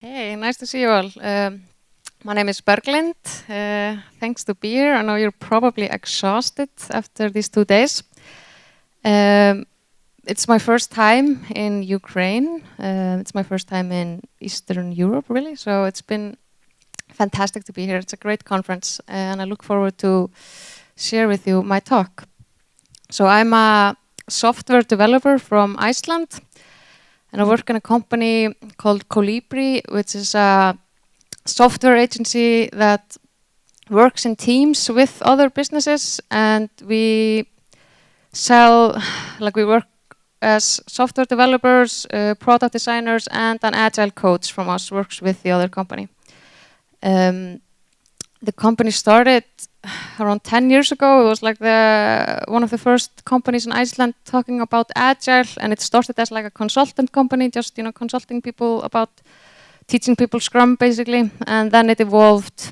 Hey, nice to see you all. My name is Berglind. Thanks to be here. I know you're probably exhausted after these 2 days. It's my first time in Ukraine. It's my first time in Eastern Europe, really. So it's been fantastic to be here. It's a great conference, and I look forward to share with you my talk. So I'm a software developer from Iceland, and I work in a company called Colibri, which is a software agency that works in teams with other businesses, and we sell, we work as software developers, product designers, and an agile coach from us works with the other company. The company started around 10 years ago. It was like one of the first companies in Iceland talking about agile, and it started as like a consultant company, just consulting people about teaching people Scrum basically, and then it evolved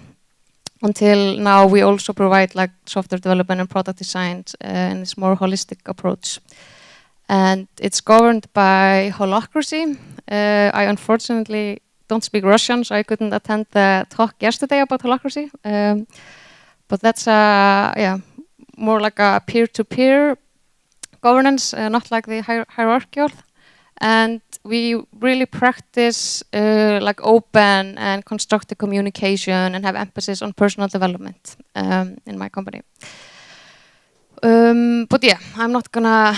until now we also provide like software development and product design in this more holistic approach. And it's governed by holacracy. I unfortunately don't speak Russian, so I couldn't attend the talk yesterday about holacracy. But that's more like a peer-to-peer governance, not like the hierarchical. And we really practice like open and constructive communication and have emphasis on personal development in my company. But yeah, I'm not gonna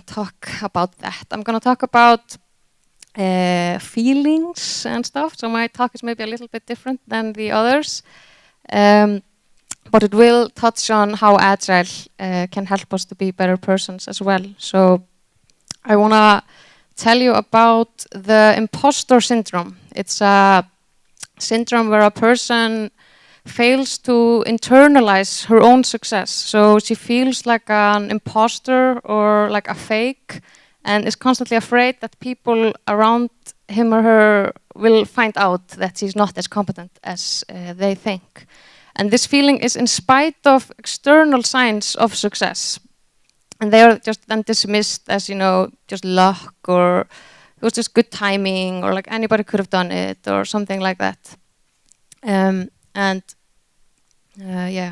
talk about that. I'm gonna talk about feelings and stuff. So my talk is maybe a little bit different than the others. But it will touch on how Agile can help us to be better persons as well. So I wanna tell you about the imposter syndrome. It's a syndrome where a person fails to internalize her own success. So she feels like an imposter or like a fake and is constantly afraid that people around him or her will find out that she's not as competent as they think. And this feeling is in spite of external signs of success. And they are just then dismissed as, just luck, or it was just good timing, or like anybody could have done it, or something like that. I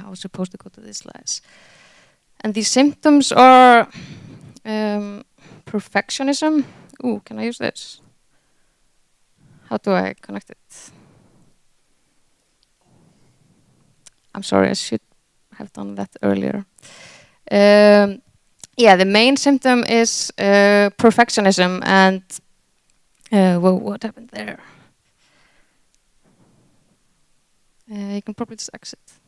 was supposed to go to these slides. And these symptoms are perfectionism. Ooh, can I use this? How do I connect it? I'm sorry, I should have done that earlier. The main symptom is perfectionism, and what happened there? You can probably just exit.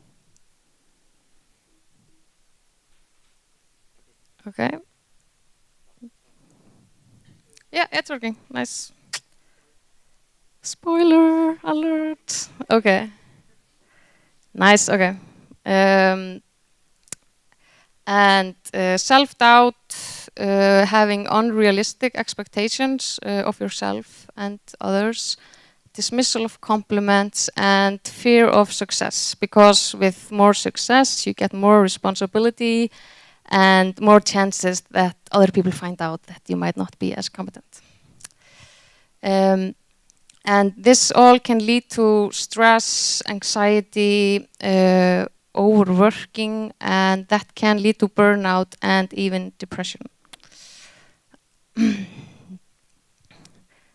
Okay. Yeah, it's working. Nice. Spoiler alert. Okay. Nice. Okay. And self-doubt, having unrealistic expectations of yourself and others, dismissal of compliments, and fear of success. Because with more success, you get more responsibility and more chances that other people find out that you might not be as competent. And this all can lead to stress, anxiety, overworking, and that can lead to burnout and even depression.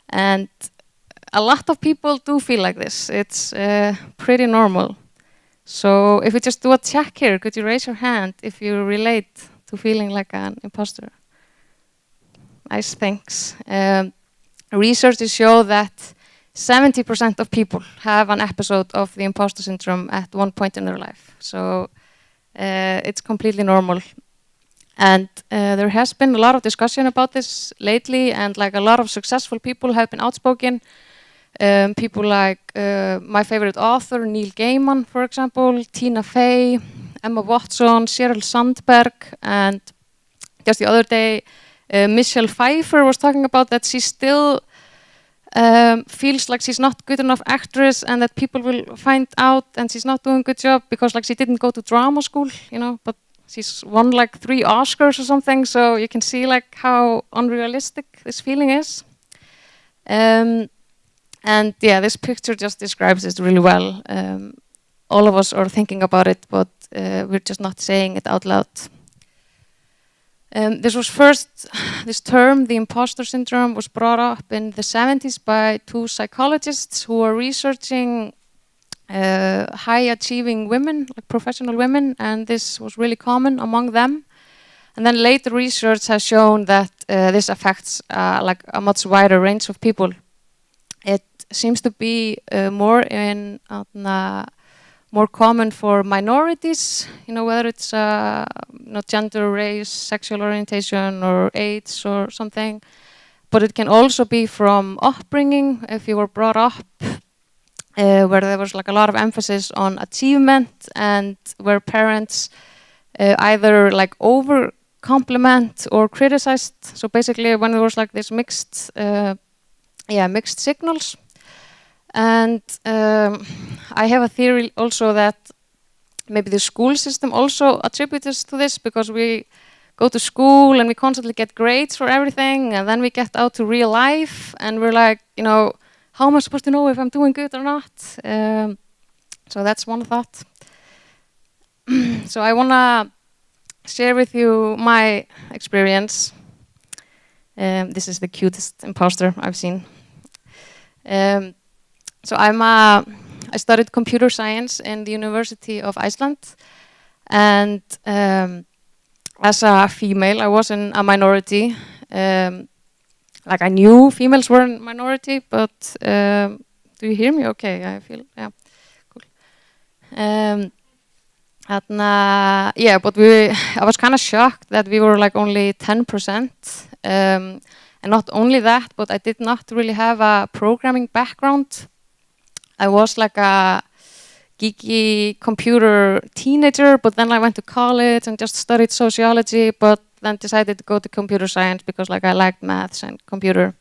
And a lot of people do feel like this. It's pretty normal. So if we just do a check here, could you raise your hand if you relate to feeling like an imposter? Nice, thanks. Researchers show that 70% of people have an episode of the imposter syndrome at one point in their life. So it's completely normal. And there has been a lot of discussion about this lately, and like a lot of successful people have been outspoken. People like my favorite author, Neil Gaiman, for example, Tina Fey, Emma Watson, Sheryl Sandberg, and just the other day, Michelle Pfeiffer was talking about that she still feels like she's not good enough actress, and that people will find out and she's not doing a good job because like she didn't go to drama school, but she's won like 3 Oscars or something, so you can see like how unrealistic this feeling is. And yeah, this picture just describes it really well. All of us are thinking about it, but we're just not saying it out loud. This term, the imposter syndrome, was brought up in the 70s by two psychologists who were researching high achieving women, like professional women, and this was really common among them. And then later research has shown that this affects like a much wider range of people. It seems to be more common for minorities, whether it's gender, race, sexual orientation, or age or something. But it can also be from upbringing, if you were brought up where there was like a lot of emphasis on achievement, and where parents either like over compliment or criticized. So basically, when there was like this mixed signals. And I have a theory also that maybe the school system also attributes to this, because we go to school and we constantly get grades for everything, and then we get out to real life and we're like, how am I supposed to know if I'm doing good or not? So that's one thought. So I want to share with you my experience. This is the cutest imposter I've seen. So I studied computer science in the University of Iceland, and as a female, I was in a minority. Like I knew females were in minority, but do you hear me? Okay, I feel yeah, cool. But I was kind of shocked that we were like only 10%. And not only that, but I did not really have a programming background. I was like a geeky computer teenager, but then I went to college and just studied sociology, but then decided to go to computer science because like I liked maths and computer.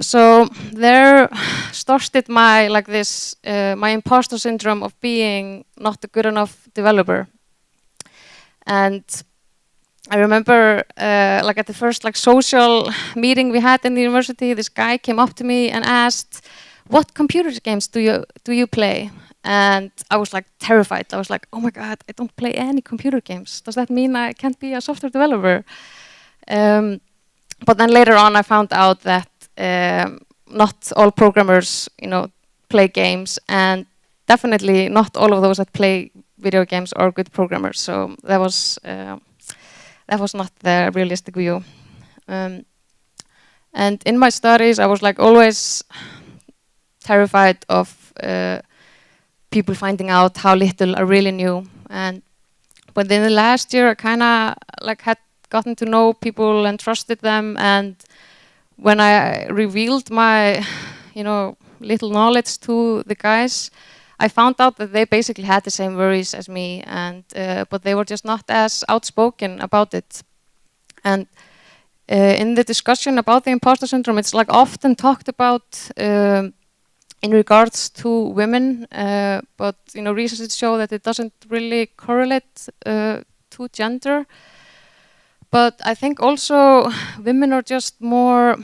So there started my my imposter syndrome of being not a good enough developer. And I remember like at the first like social meeting we had in the university, this guy came up to me and asked, "What computer games do you play?" And I was like terrified. I was like, "Oh my God, I don't play any computer games. Does that mean I can't be a software developer?" But then later on, I found out that not all programmers, play games, and definitely not all of those that play video games are good programmers. So that was not the realistic view. And in my studies, I was like always terrified of people finding out how little I really knew. But in the last year, I kind of like had gotten to know people and trusted them. And when I revealed my, little knowledge to the guys, I found out that they basically had the same worries as me, and but they were just not as outspoken about it. And in the discussion about the imposter syndrome, it's like often talked about in regards to women, but research show that it doesn't really correlate to gender. But I think also women are just more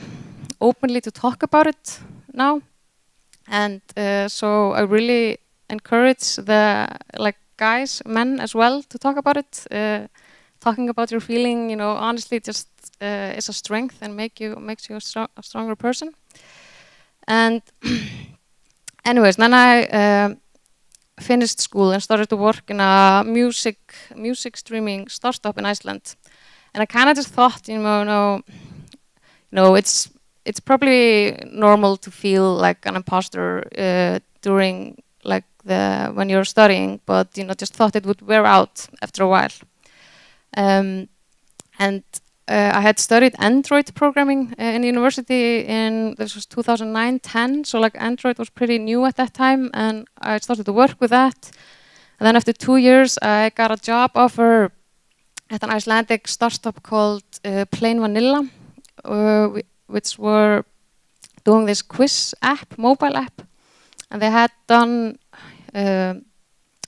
openly to talk about it now, and so I really encourage the guys, men as well, to talk about it. Talking about your feeling, honestly, just is a strength and makes you a stronger person. And anyways, then I finished school and started to work in a music streaming startup in Iceland. And I kind of just thought, it's probably normal to feel like an imposter during when you're studying, but just thought it would wear out after a while. And I had studied Android programming in university this was 2009-10, so Android was pretty new at that time, and I started to work with that. And then after 2 years, I got a job offer at an Icelandic startup called Plain Vanilla, which were doing this quiz app, mobile app. And they had done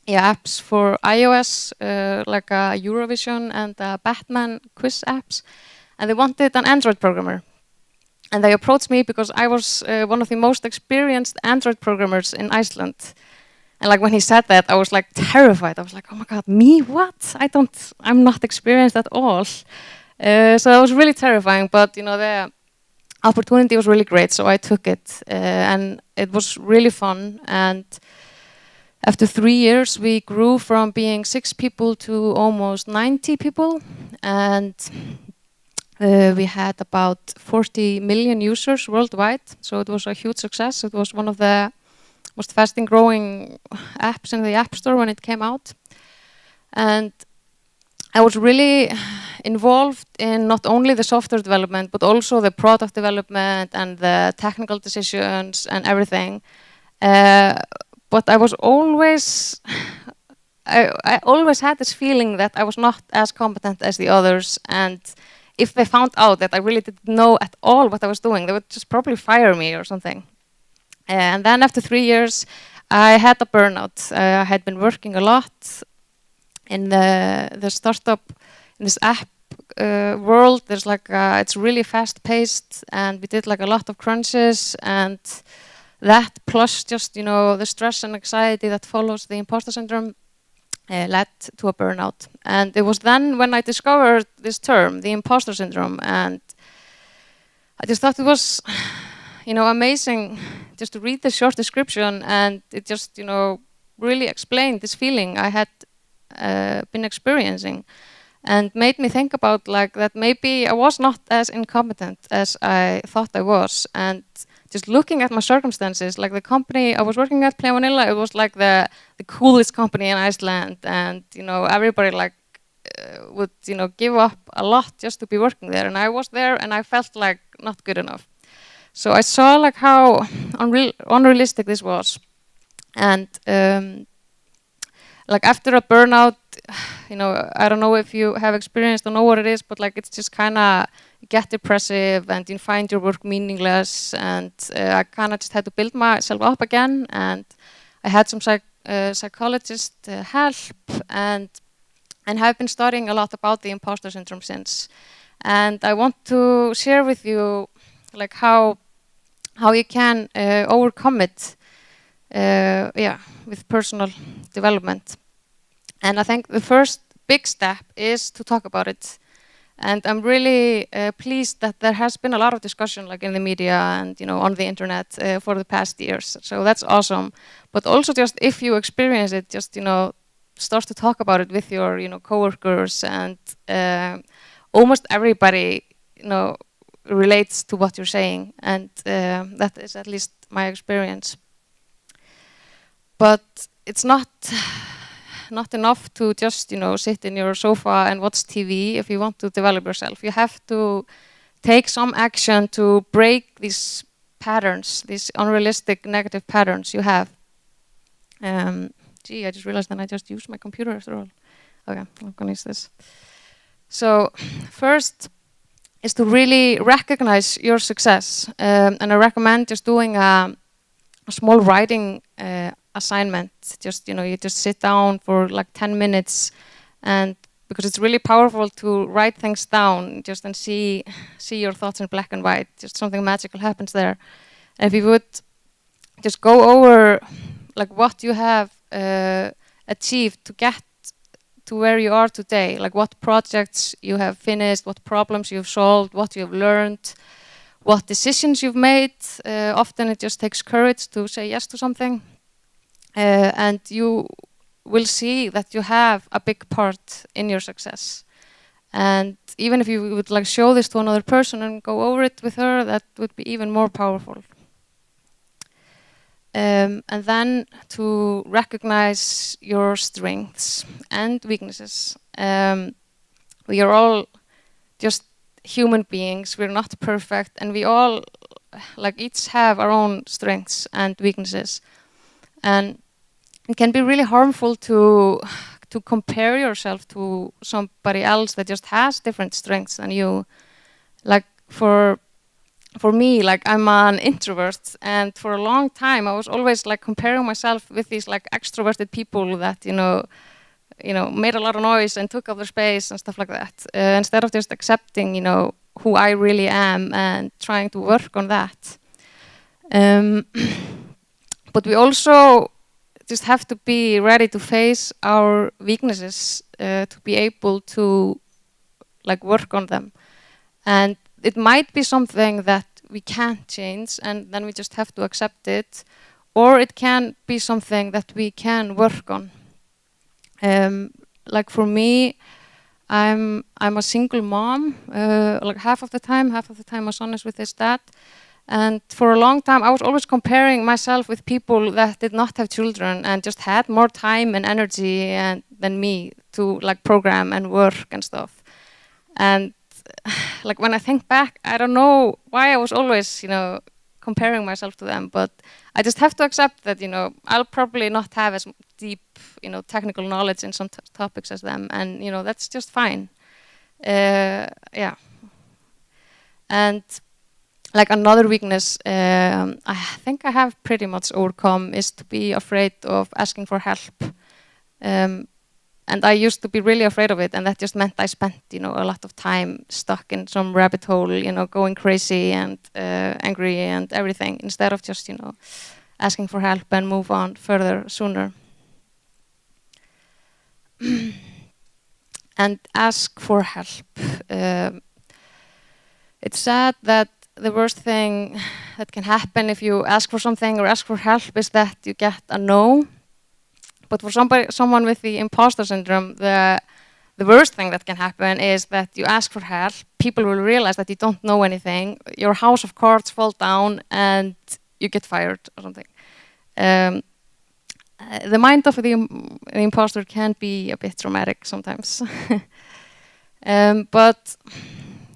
apps for iOS, like a Eurovision and a Batman quiz apps. And they wanted an Android programmer. And they approached me because I was one of the most experienced Android programmers in Iceland. And like when he said that, I was like terrified. I was like, oh my God, me? What? I'm not experienced at all. So that was really terrifying, but you know, the opportunity was really great, so I took it. And it was really fun. And after 3 years, we grew from being 6 people to almost 90 people. And we had about 40 million users worldwide, so it was a huge success. It was one of the most fastest growing apps in the App Store when it came out. And I was really involved in not only the software development, but also the product development and the technical decisions and everything. But I was always, I always had this feeling that I was not as competent as the others, and if they found out that I really didn't know at all what I was doing, they would just probably fire me or something. And then after 3 years, I had a burnout. I had been working a lot in the startup, in this app world. There's like, it's really fast paced, and we did like a lot of crunches, and that plus just, you know, the stress and anxiety that follows the imposter syndrome led to a burnout. And it was then when I discovered this term, the imposter syndrome, and I just thought it was, you know, amazing just to read the short description, and it just, you know, really explained this feeling I had been experiencing, and made me think about like that maybe I was not as incompetent as I thought I was. And just looking at my circumstances, like the company I was working at, Play Vanilla, it was like the coolest company in Iceland, and you know, everybody like would, you know, give up a lot just to be working there, and I was there and I felt like not good enough. So I saw like how unrealistic this was. And like after a burnout, you know, I don't know if you have experienced or know what it is, but like it's just kind of get depressive and you find your work meaningless. And I kind of just had to build myself up again. And I had some psychologist help, and have been studying a lot about the imposter syndrome since. And I want to share with you like how you can overcome it, with personal development. And I think the first big step is to talk about it. And I'm really pleased that there has been a lot of discussion, like in the media and, you know, on the internet for the past years. So that's awesome. But also just if you experience it, just, you know, start to talk about it with your, you know, coworkers, and almost everybody, you know, relates to what you're saying, and that is at least my experience. But it's not enough to just, you know, sit in your sofa and watch TV if you want to develop yourself. You have to take some action to break these patterns, these unrealistic negative patterns you have. Gee, I just realized that I just used my computer after all. Okay, I'm gonna use this. So first is to really recognize your success. And I recommend just doing a small writing assignment. Just, you know, you just sit down for like 10 minutes, and because it's really powerful to write things down just and see your thoughts in black and white. Just something magical happens there. And if you would just go over like what you have achieved to get to where you are today, like what projects you have finished, what problems you've solved, what you have learned, what decisions you've made. Often it just takes courage to say yes to something. And you will see that you have a big part in your success. And even if you would like show this to another person and go over it with her, that would be even more powerful. And then to recognize your strengths and weaknesses. We are all just human beings. We're not perfect, and we all like each have our own strengths and weaknesses. And it can be really harmful to compare yourself to somebody else that just has different strengths than you. Like for me, like I'm an introvert, and for a long time I was always like comparing myself with these like extroverted people that, you know, made a lot of noise and took up their space and stuff like that. Instead of just accepting, you know, who I really am and trying to work on that. But we also just have to be ready to face our weaknesses to be able to like work on them. And it might be something that we can't change and then we just have to accept it, or it can be something that we can work on. Like for me, I'm a single mom, like half of the time my son is with his dad. And for a long time, I was always comparing myself with people that did not have children and just had more time and energy than me to like program and work and stuff. And like when I think back, I don't know why I was always, comparing myself to them, but I just have to accept that, I'll probably not have as deep, technical knowledge in some topics as them, and, that's just fine. Yeah. And like another weakness I think I have pretty much overcome is to be afraid of asking for help. And I used to be really afraid of it, and that just meant I spent, a lot of time stuck in some rabbit hole, going crazy and angry and everything, instead of just, asking for help and move on further sooner. And ask for help. It's sad that the worst thing that can happen if you ask for something or ask for help is that you get a no. But for someone with the imposter syndrome, the worst thing that can happen is that you ask for help, people will realize that you don't know anything, your house of cards fall down, and you get fired or something. The mind of the imposter can be a bit traumatic sometimes. But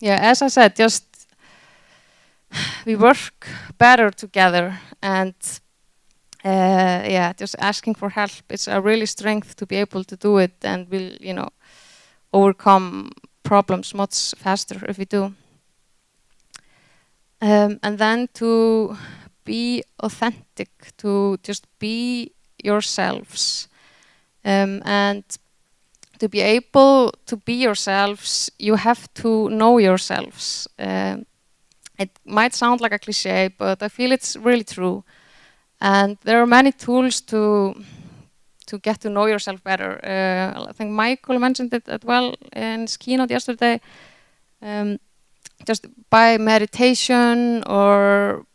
yeah, as I said, just we work better together, and yeah, just asking for help, it's a really strength to be able to do it, and we'll, overcome problems much faster if we do. And then to be authentic, to just be yourselves. And to be able to be yourselves, you have to know yourselves. It might sound like a cliche, but I feel it's really true. And there are many tools to get to know yourself better. I think Michael mentioned it as well in his keynote yesterday. Just by meditation or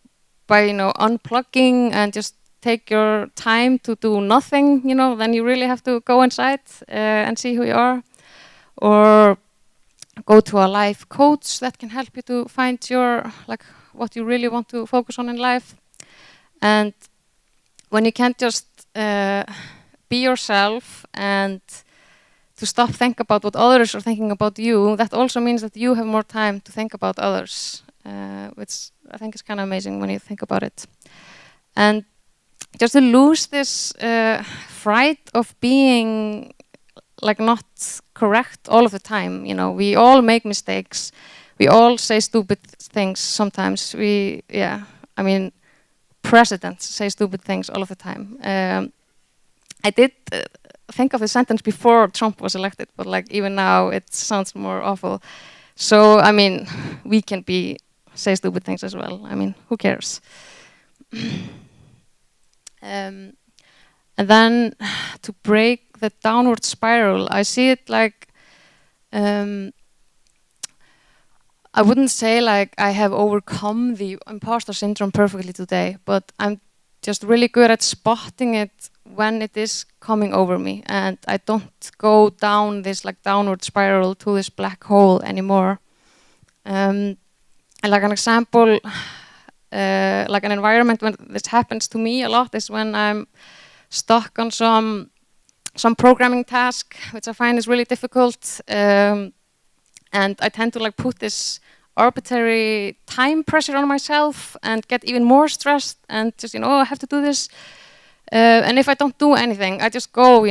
by unplugging and just take your time to do nothing, then you really have to go inside and see who you are. Or go to a life coach that can help you to find your what you really want to focus on in life. And when you can't just be yourself and to stop think about what others are thinking about you, that also means that you have more time to think about others, which I think is kind of amazing when you think about it. And just to lose this fright of being not correct all of the time. We all make mistakes. We all say stupid things sometimes. Presidents say stupid things all of the time. I did think of the sentence before Trump was elected, but even now it sounds more awful. So, we can say stupid things as well. Who cares? And then to break the downward spiral, I see it I wouldn't say I have overcome the imposter syndrome perfectly today, but I'm just really good at spotting it when it is coming over me, and I don't go down this downward spiral to this black hole anymore. And an example, an environment when this happens to me a lot is when I'm stuck on some programming task, which I find is really difficult, and I tend to put this arbitrary time pressure on myself and get even more stressed and just I have to do this, and if I don't do anything, I just go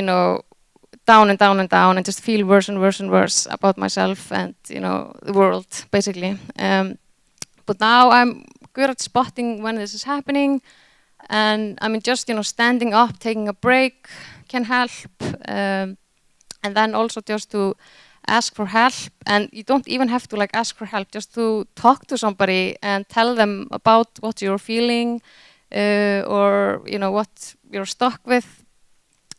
down and down and down and just feel worse and worse and worse about myself and the world basically. But now I'm good at spotting when this is happening, and just standing up, taking a break can help, and then also just to ask for help, and you don't even have to like ask for help, just to talk to somebody and tell them about what you're feeling, or you know what you're stuck with.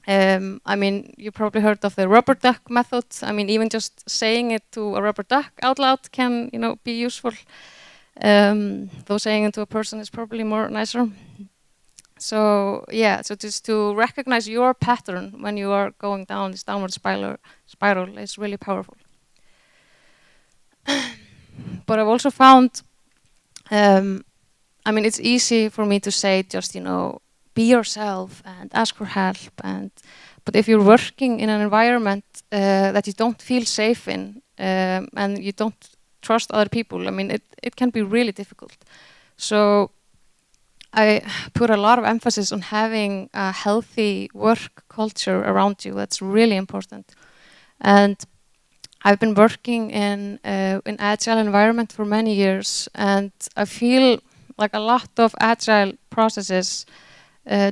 I mean, you probably heard of the rubber duck method. I mean, even just saying it to a rubber duck out loud can, you know, be useful. Though saying it to a person is probably more nicer. So yeah, so just to recognize your pattern when you are going down this downward spiral is really powerful. But I've also found, I mean, it's easy for me to say just, you know, be yourself and ask for help. But if you're working in an environment that you don't feel safe in, and you don't trust other people, I mean, it can be really difficult. So I put a lot of emphasis on having a healthy work culture around you. That's really important. And I've been working in an agile environment for many years, and I feel like a lot of agile processes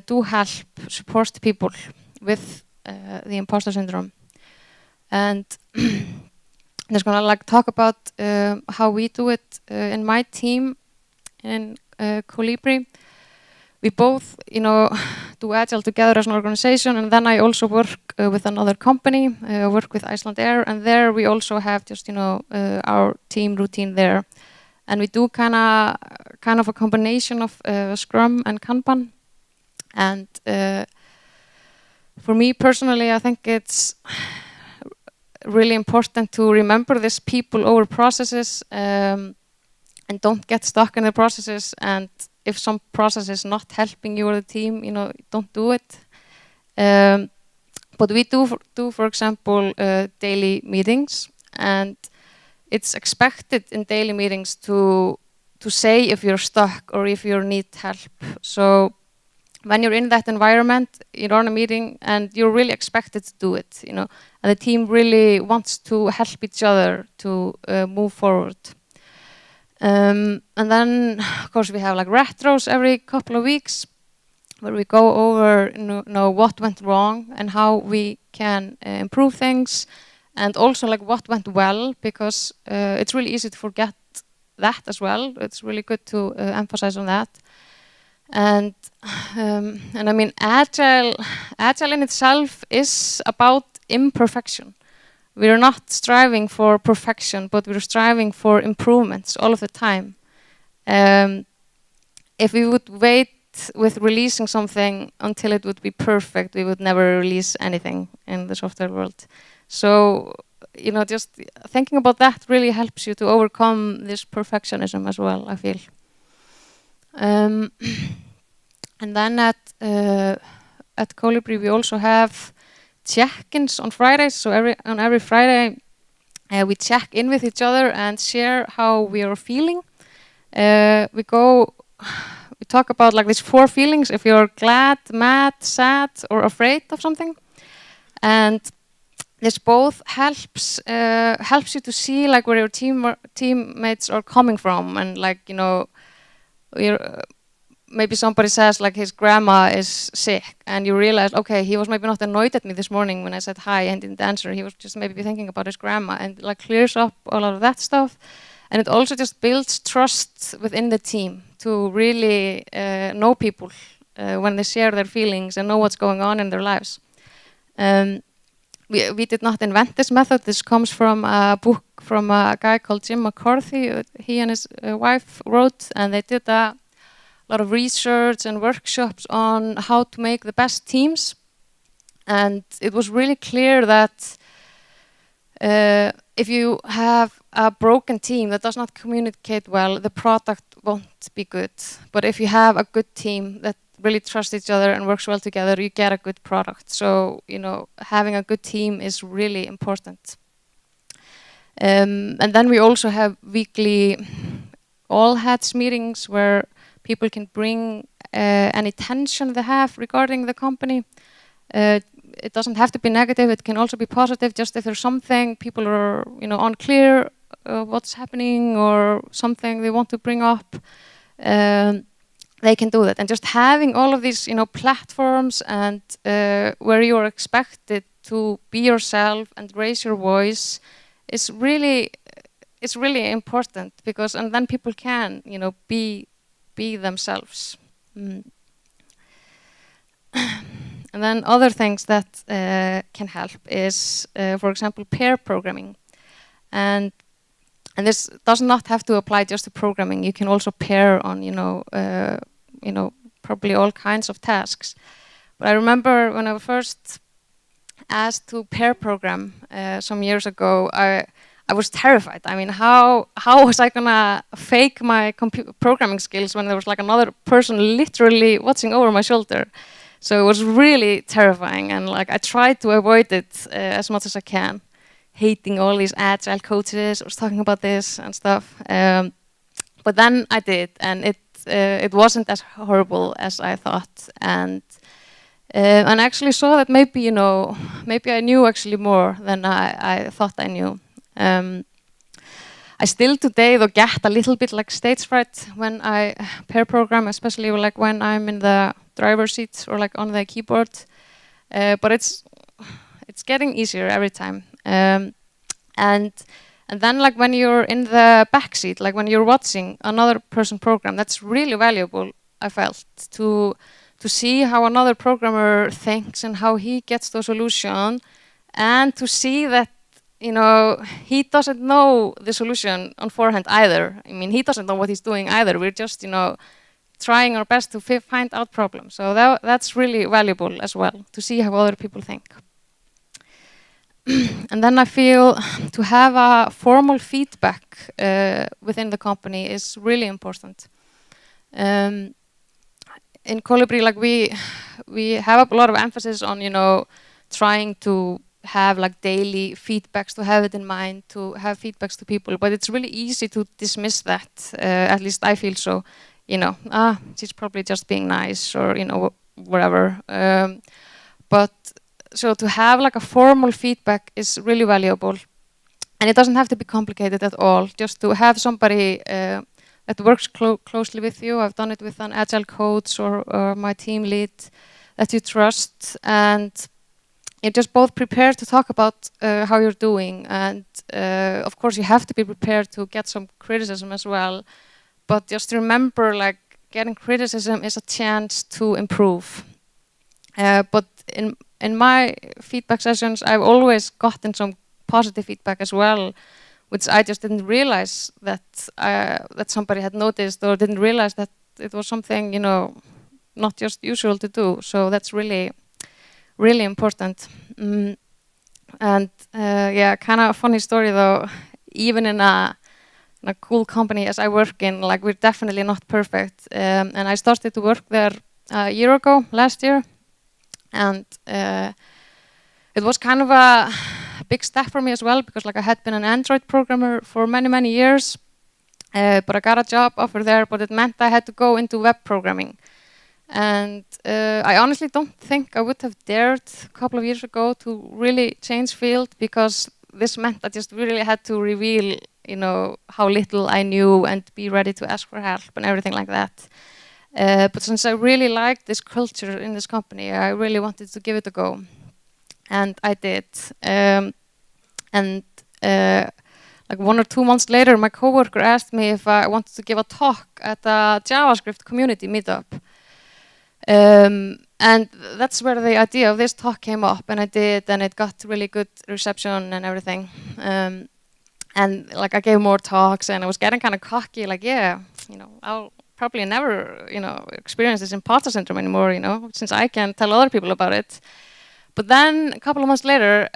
do help support people with the imposter syndrome. And I'm just gonna like talk about how we do it in my team in Colibri. We both, you know, do Agile together as an organization, and then I also work with another company, work with Iceland Air, and there we also have just, you know, our team routine there. And we do kind of a combination of Scrum and Kanban. And for me personally, I think it's really important to remember this people over processes, and don't get stuck in the processes. And if some process is not helping you or the team, you know, don't do it. But we do, for example, daily meetings, and it's expected in daily meetings to say if you're stuck or if you need help. So when you're in that environment, you're on a meeting and you're really expected to do it, you know, and the team really wants to help each other to move forward. And then, of course, we have like retros every couple of weeks where we go over, you know, what went wrong and how we can improve things, and also like what went well, because it's really easy to forget that as well. It's really good to emphasize on that. And I mean, agile in itself is about imperfection. We're not striving for perfection, but we're striving for improvements all of the time. If we would wait with releasing something until it would be perfect, we would never release anything in the software world. So, you know, just thinking about that really helps you to overcome this perfectionism as well, I feel. And then at Colibri, we also have check-ins on Fridays. So on every Friday, we check in with each other and share how we are feeling. We talk about like these 4 feelings: if you're glad, mad, sad, or afraid of something. And this both helps you to see like where your teammates are coming from, and like, you know, maybe somebody says like his grandma is sick, and you realize, okay, he was maybe not annoyed at me this morning when I said hi and didn't answer. He was just maybe thinking about his grandma, and like clears up a lot of that stuff. And it also just builds trust within the team to really know people when they share their feelings and know what's going on in their lives. We did not invent this method. This comes from a book from a guy called Jim McCarthy. He and his wife wrote, and they did a lot of research and workshops on how to make the best teams. And it was really clear that if you have a broken team that does not communicate well, the product won't be good. But if you have a good team that really trusts each other and works well together, you get a good product. So, you know, having a good team is really important. And then we also have weekly all hats meetings where people can bring any tension they have regarding the company. It doesn't have to be negative. It can also be positive. Just if there's something people are, you know, unclear what's happening, or something they want to bring up, they can do that. And just having all of these, you know, platforms and where you are expected to be yourself and raise your voice is really important, because and then people can be themselves. And then other things that can help is, for example, pair programming, and this does not have to apply just to programming. You can also pair on probably all kinds of tasks. But I remember when I first asked to pair program some years ago, I was terrified. I mean, how was I gonna fake my programming skills when there was like another person literally watching over my shoulder? So it was really terrifying, and like I tried to avoid it as much as I can, hating all these Agile coaches. I was talking about this and stuff, but then I did, and it wasn't as horrible as I thought, and I actually saw that maybe I knew actually more than I thought I knew. I still today though get a little bit like stage fright when I pair program, especially like when I'm in the driver's seat or like on the keyboard. But it's getting easier every time. And then like when you're in the back seat, like when you're watching another person program, that's really valuable. I felt to see how another programmer thinks and how he gets the solution, and to see that he doesn't know the solution on forehand either. I mean, he doesn't know what he's doing either. We're just, trying our best to find out problems. So that's really valuable as well, to see how other people think. And then I feel to have a formal feedback within the company is really important. In Colibri, like we have a lot of emphasis on, trying to have like daily feedbacks, to have it in mind, to have feedbacks to people, but it's really easy to dismiss that. At least I feel so. She's probably just being nice, or whatever. But so to have like a formal feedback is really valuable, and it doesn't have to be complicated at all. Just to have somebody that works closely with you. I've done it with an Agile coach or my team lead that you trust, and you're just both prepared to talk about how you're doing, and of course you have to be prepared to get some criticism as well. But just remember, like, getting criticism is a chance to improve. But in my feedback sessions, I've always gotten some positive feedback as well, which I just didn't realize that somebody had noticed, or didn't realize that it was something not just usual to do. So that's really important. And yeah, kind of a funny story though. Even in a cool company as I work in, like, we're definitely not perfect. And I started to work there a year ago, last year, and it was kind of a big step for me as well, because like I had been an Android programmer for many years, but I got a job offer there, but it meant I had to go into web programming. And I honestly don't think I would have dared a couple of years ago to really change field, because this meant I just really had to reveal, how little I knew and be ready to ask for help and everything like that. But since I really liked this culture in this company, I really wanted to give it a go. And I did. Like 1 or 2 months later, my coworker asked me if I wanted to give a talk at a JavaScript community meetup. And that's where the idea of this talk came up, and I did, and it got really good reception and everything. And like I gave more talks, and I was getting kind of cocky, like, yeah, I'll probably never, experience this imposter syndrome anymore, since I can tell other people about it. But then a couple of months later,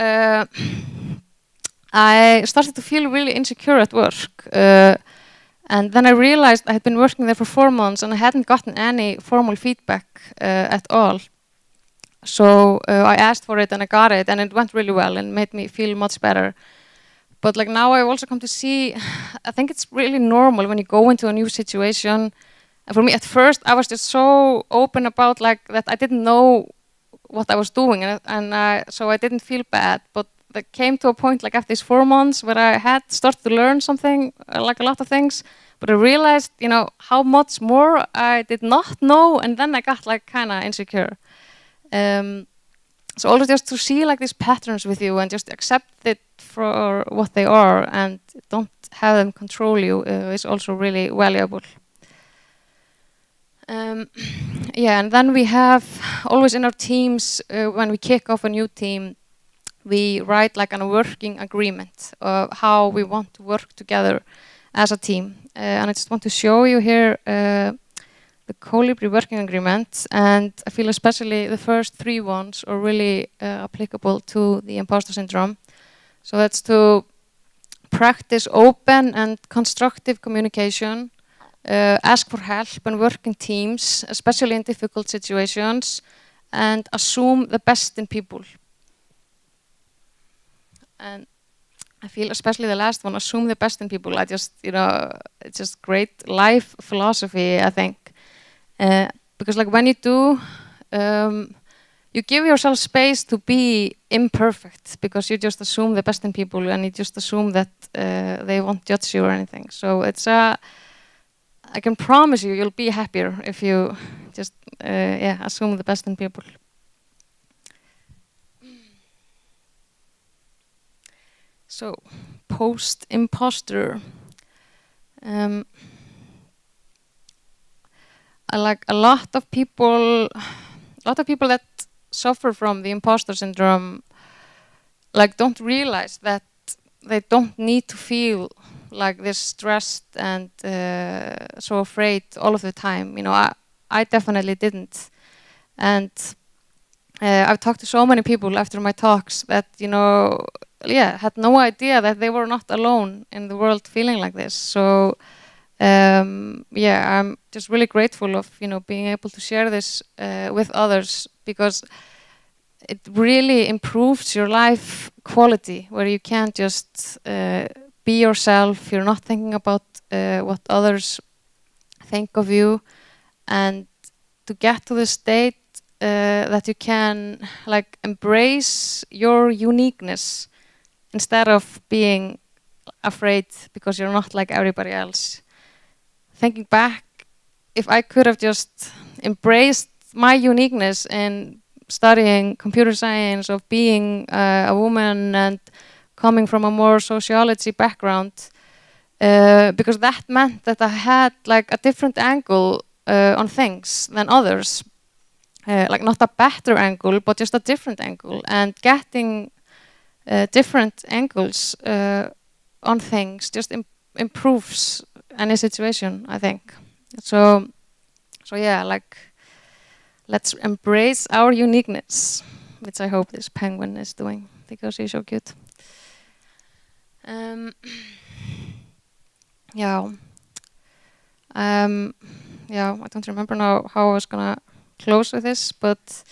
I started to feel really insecure at work. And then I realized I had been working there for 4 months and I hadn't gotten any formal feedback at all. So I asked for it and I got it, and it went really well and made me feel much better. But like now I've also come to see, I think it's really normal when you go into a new situation. And for me at first, I was just so open about like that I didn't know what I was doing, so I didn't feel bad. But there came to a point like after these 4 months where I had started to learn something, like a lot of things, but I realized, how much more I did not know, and then I got like kind of insecure. So also just to see like these patterns with you and just accept it for what they are and don't have them control you is also really valuable. Yeah, and then we have always in our teams, when we kick off a new team, we write like a working agreement of how we want to work together as a team. And I just want to show you here the Colibri working agreement, and I feel especially the first 3 ones are really applicable to the imposter syndrome. So that's to practice open and constructive communication, ask for help and work in teams, especially in difficult situations, and assume the best in people. And I feel especially the last one, assume the best in people. I just, it's just great life philosophy, I think. Because like when you do, you give yourself space to be imperfect because you just assume the best in people and you just assume that they won't judge you or anything. So it's I can promise you, you'll be happier if you just assume the best in people. So, post-imposter. I like a lot of people that suffer from the imposter syndrome like don't realize that they don't need to feel like this stressed and so afraid all of the time. I definitely didn't. And I've talked to so many people after my talks that, had no idea that they were not alone in the world feeling like this. So I'm just really grateful of being able to share this with others, because it really improves your life quality, where you can't just be yourself. You're not thinking about what others think of you, and to get to the state that you can like embrace your uniqueness instead of being afraid because you're not like everybody else. Thinking back, if I could have just embraced my uniqueness in studying computer science, of being a woman and coming from a more sociology background, because that meant that I had like a different angle on things than others, like not a better angle, but just a different angle, and getting different angles on things just improves any situation, I think. So yeah, like let's embrace our uniqueness, which I hope this penguin is doing because he's so cute. I don't remember now how I was gonna close with this, but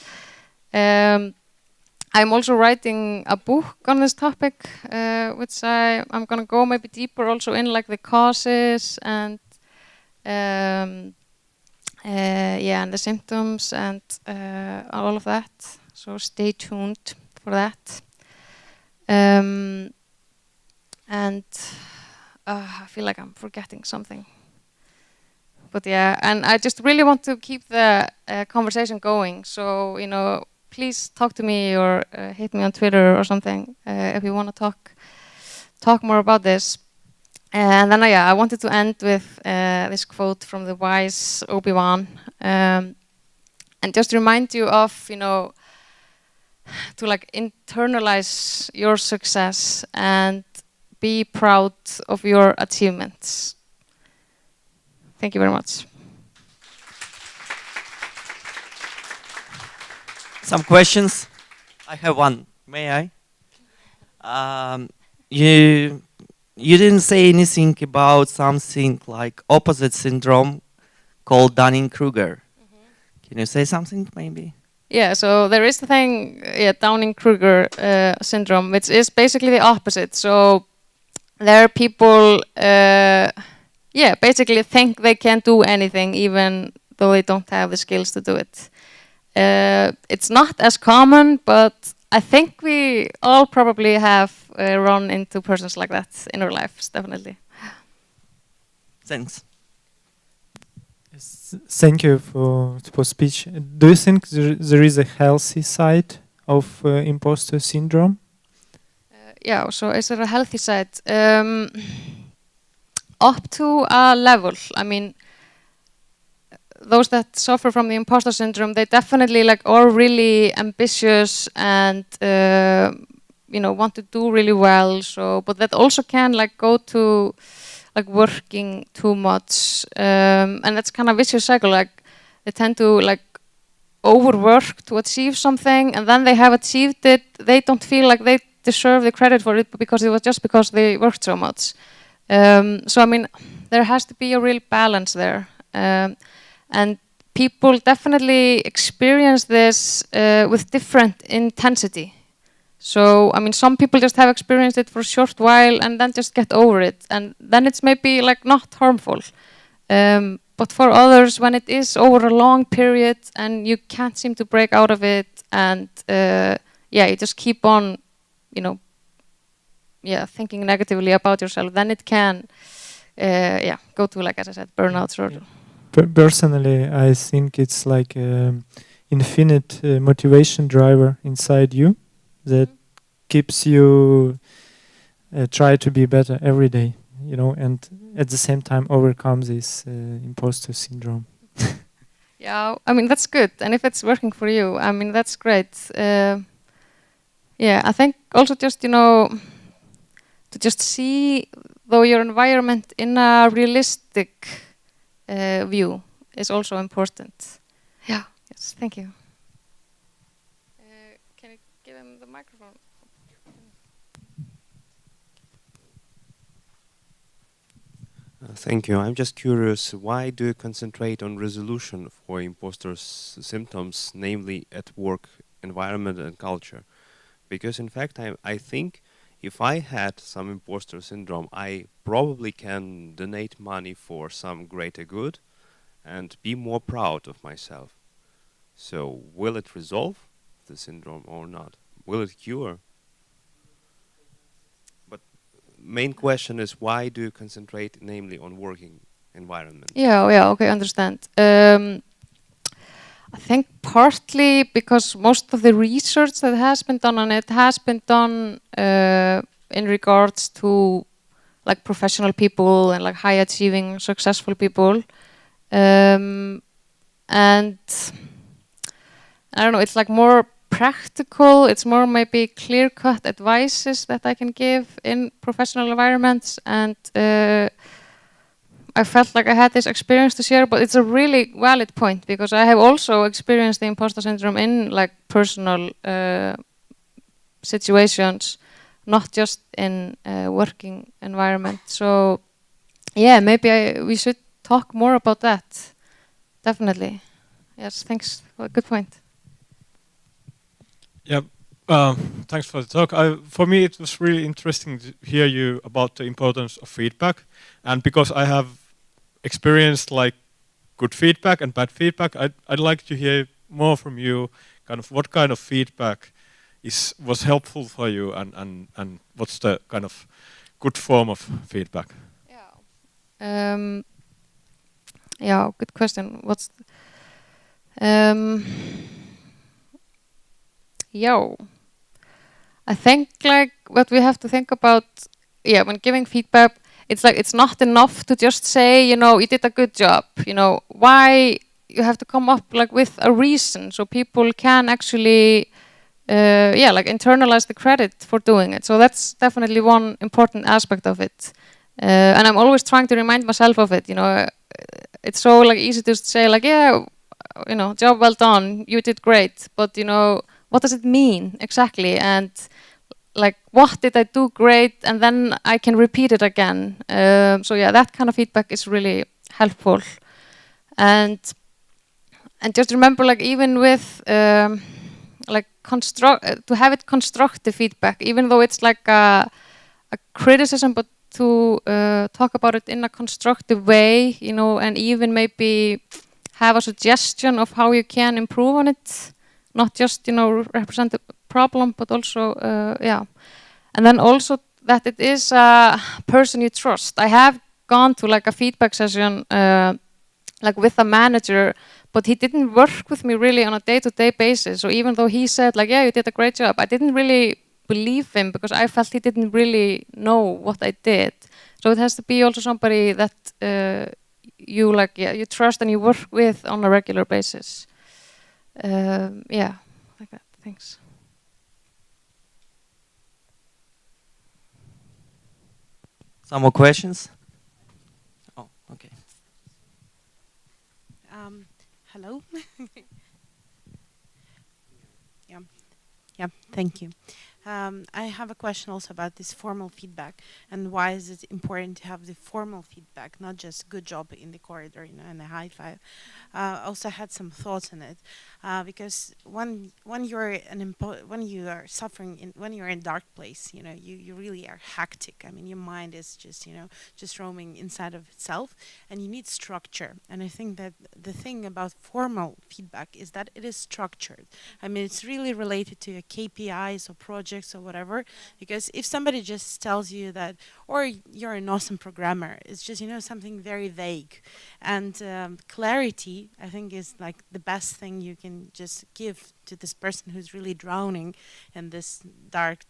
I'm also writing a book on this topic, which I'm gonna go maybe deeper also in like the causes and and the symptoms and all of that. So stay tuned for that. And I feel like I'm forgetting something. But yeah, and I just really want to keep the conversation going. So, please talk to me or hit me on Twitter or something if you want to talk more about this. And then, I wanted to end with this quote from the wise Obi-Wan, and just remind you of, to like internalize your success and be proud of your achievements. Thank you very much. Some questions? I have one. May I? You didn't say anything about something like opposite syndrome called Dunning-Kruger. Can you say something, maybe? Yeah, so there is the thing, Dunning-Kruger syndrome, which is basically the opposite. So there are people, basically think they can't do anything even though they don't have the skills to do it. It's not as common, but I think we all probably have run into persons like that in our lives, definitely. Thanks. Yes, thank you for speech. Do you think there is a healthy side of imposter syndrome? Yeah, so is there a healthy side? Up to a level. I mean, those that suffer from the imposter syndrome, they definitely like are really ambitious and want to do really well. So, but that also can like go to like working too much, and that's kind of vicious cycle. Like they tend to like overwork to achieve something, and then they have achieved it. They don't feel like they deserve the credit for it because it was just because they worked so much. So I mean, there has to be a real balance there, and people definitely experience this with different intensity. So I mean, some people just have experienced it for a short while and then just get over it, and then it's maybe like not harmful. But for others, when it is over a long period and you can't seem to break out of it, and you just keep on, thinking negatively about yourself, then it can, go to, like as I said, burnout or. Personally, I think it's like infinite motivation driver inside you that keeps you try to be better every day, and at the same time overcome this imposter syndrome. Yeah, I mean, that's good. And if it's working for you, I mean, that's great. I think also just, to just see though your environment in a realistic view is also important. Yeah, yes, thank you. Can you give him the microphone? Thank you. I'm just curious, why do you concentrate on resolution for imposter symptoms, namely at work, environment and culture? Because in fact, I think if I had some imposter syndrome, I probably can donate money for some greater good and be more proud of myself. So will it resolve the syndrome or not? Will it cure? Main question is, why do you concentrate namely on working environment? Okay, understand. I think partly because most of the research that has been done on it has been done in regards to like professional people and like high achieving successful people, and I don't know, it's like more practical, it's more maybe clear-cut advices that I can give in professional environments, and I felt like I had this experience to share, but it's a really valid point because I have also experienced the imposter syndrome in like personal situations, not just in working environment. So yeah, maybe we should talk more about that. Definitely. Yes, thanks. Well, good point. Yeah, thanks for the talk. For me, it was really interesting to hear you about the importance of feedback, and because I have experienced like good feedback and bad feedback, I'd like to hear more from you. Kind of what kind of feedback was helpful for you, and what's the kind of good form of feedback? Yeah, good question. I think like what we have to think about, when giving feedback, it's like it's not enough to just say, you did a good job. Why you have to come up like with a reason so people can actually, like internalize the credit for doing it. So that's definitely one important aspect of it. And I'm always trying to remind myself of it. It's so like easy to say like, job well done, you did great, but what does it mean exactly? And like, what did I do great? And then I can repeat it again. So yeah, that kind of feedback is really helpful. And just remember, like even with like to have it constructive feedback, even though it's like a criticism, but to talk about it in a constructive way, and even maybe have a suggestion of how you can improve on it. Not just, represent the problem, but also, And then also that it is a person you trust. I have gone to like a feedback session, like with a manager, but he didn't work with me really on a day-to-day basis. So even though he said like, yeah, you did a great job, I didn't really believe him because I felt he didn't really know what I did. So it has to be also somebody that you like, yeah, you trust and you work with on a regular basis. Yeah, like that. Thanks. Some more questions? Oh, okay. Hello. Yeah, thank you. I have a question also about this formal feedback and why is it important to have the formal feedback, not just good job in the corridor, you know, and a high five. Also had some thoughts on it because when you're when you are suffering when you're in a dark place, you know, you really are hectic. I mean, your mind is just, you know, just roaming inside of itself, and you need structure. And I think that the thing about formal feedback is that it is structured. I mean, it's really related to your KPIs or projects or whatever, because if somebody just tells you that, or you're an awesome programmer, it's just, you know, something very vague. And clarity, I think, is like the best thing you can just give to this person who's really drowning in this dark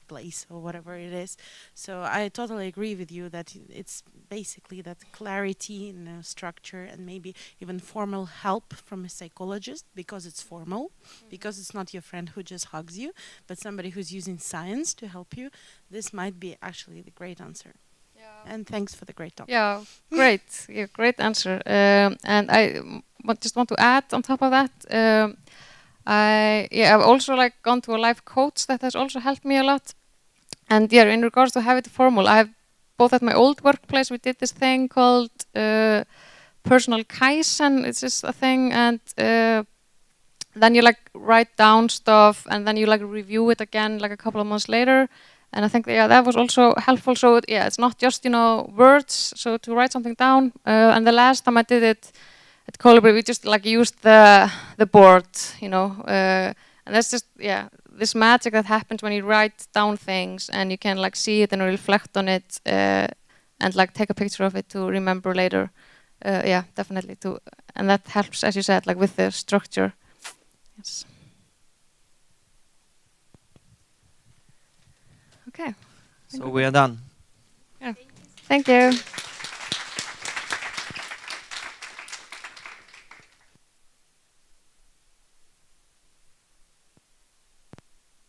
place or whatever it is. So I totally agree with you that it's basically that clarity and structure, and maybe even formal help from a psychologist, because it's formal, because it's not your friend who just hugs you, but somebody who's using science to help you. This might be actually the great answer. And thanks for the great talk. Yeah, great. Yeah, great answer. And I just want to add on top of that. I've also like gone to a life coach that has also helped me a lot. And yeah, in regards to have it formal, I have both at my old workplace we did this thing called personal kaizen. It's just a thing, and then you like write down stuff, and then you like review it again like a couple of months later. And I think that was also helpful. So it's not just, you know, words. So to write something down. And the last time I did it at Colibri, we just like used the board, you know, and that's just this magic that happens when you write down things and you can like see it and reflect on it and like take a picture of it to remember later. Definitely and that helps, as you said, like with the structure. Yes. Okay. So we are done. Yeah. Thank you.